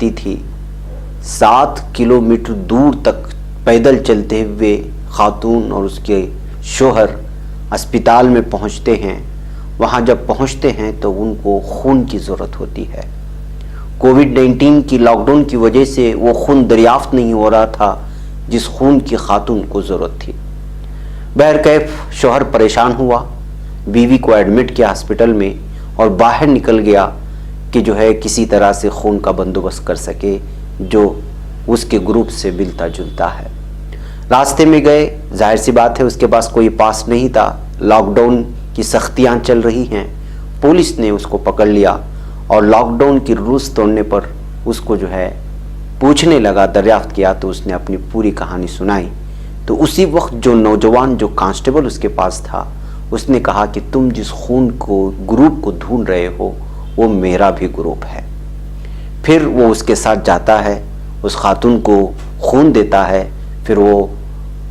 थी। 7 किलोमीटर दूर तक पैदल चलते हुए खातून और उसके शोहर अस्पताल में पहुंचते हैं। वहां जब पहुंचते हैं तो उनको खून की ज़रूरत होती है। कोविड-19 की लॉकडाउन की वजह से वो खून दरियाफ्त नहीं हो रहा था जिस खून की खातून को ज़रूरत थी। बहरकैफ शोहर परेशान हुआ, बीवी को एडमिट किया हॉस्पिटल में और बाहर निकल गया कि जो है किसी तरह से खून का बंदोबस्त कर सके जो उसके ग्रुप से मिलता जुलता है। रास्ते में गए, जाहिर सी बात है उसके पास कोई पास नहीं था, लॉकडाउन की सख्तियां चल रही हैं। पुलिस ने उसको पकड़ लिया और लॉकडाउन की रूल्स तोड़ने पर उसको जो है पूछने लगा, दरियाफ्त किया तो उसने अपनी पूरी कहानी सुनाई। तो उसी वक्त जो नौजवान जो कांस्टेबल उसके पास था उसने कहा कि तुम जिस खून को ग्रुप को ढूंढ रहे हो वो मेरा भी ग्रुप है। फिर वो उसके साथ जाता है, उस खातून को खून देता है। फिर वो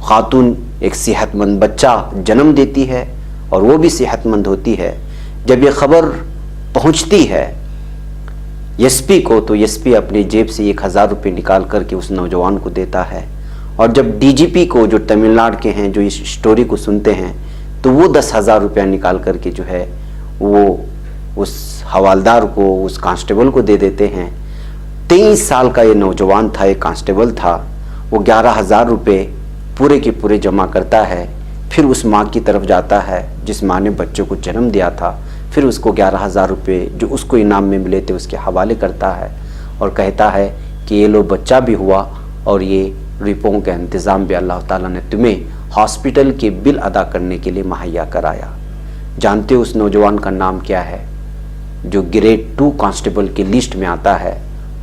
खातून एक सेहतमंद बच्चा जन्म देती है और वो भी सेहतमंद होती है। जब ये खबर पहुंचती है एसपी को तो एसपी अपनी जेब से 1000 रुपये निकाल करके उस नौजवान को देता है। और जब डीजीपी को, जो तमिलनाडु के हैं, जो इस स्टोरी को सुनते हैं तो वो 10,000 रुपया निकाल करके जो है वो उस हवालदार को, उस कांस्टेबल को दे देते हैं। 23 साल का ये नौजवान था, एक कांस्टेबल था। वो 11,000 रुपये पूरे के पूरे जमा करता है। फिर उस माँ की तरफ जाता है जिस माँ ने बच्चों को जन्म दिया था। फिर उसको 11,000 रुपये जो उसको इनाम में मिले थे उसके हवाले करता है और कहता है कि ये लो बच्चा भी हुआ और ये रुपयों का इंतज़ाम भी अल्लाह ताला ने तुम्हें हॉस्पिटल के बिल अदा करने के लिए मुहैया कराया। जानते हो उस नौजवान का नाम क्या है? जो ग्रेड 2 कांस्टेबल की लिस्ट में आता है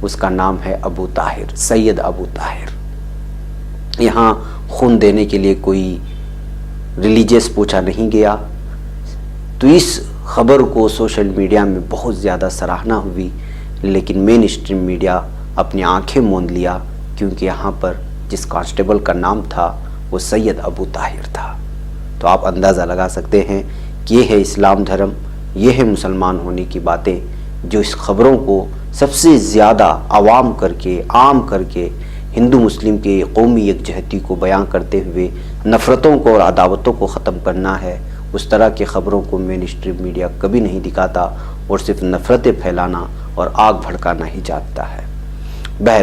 उसका नाम है अबू ताहिर, सैयद अबू ताहिर। यहाँ खून देने के लिए कोई रिलीजियस पूछा नहीं गया। तो इस खबर को सोशल मीडिया में बहुत ज़्यादा सराहना हुई, लेकिन मेन स्ट्रीम मीडिया अपनी आंखें मूंद लिया क्योंकि यहाँ पर जिस कांस्टेबल का नाम था वो सैयद अबू ताहिर था। तो आप अंदाज़ा लगा सकते हैं कि ये है इस्लाम धर्म, ये है मुसलमान होने की बातें, जो इस खबरों को सबसे ज़्यादा आवाम करके, आम करके हिंदू मुस्लिम के कौमी यकजहती को बयां करते हुए नफ़रतों को और अदावतों को ख़त्म करना है। उस तरह की ख़बरों को मेन स्ट्रीम मीडिया कभी नहीं दिखाता और सिर्फ नफ़रतें फैलाना और आग भड़काना ही जानता है। बहर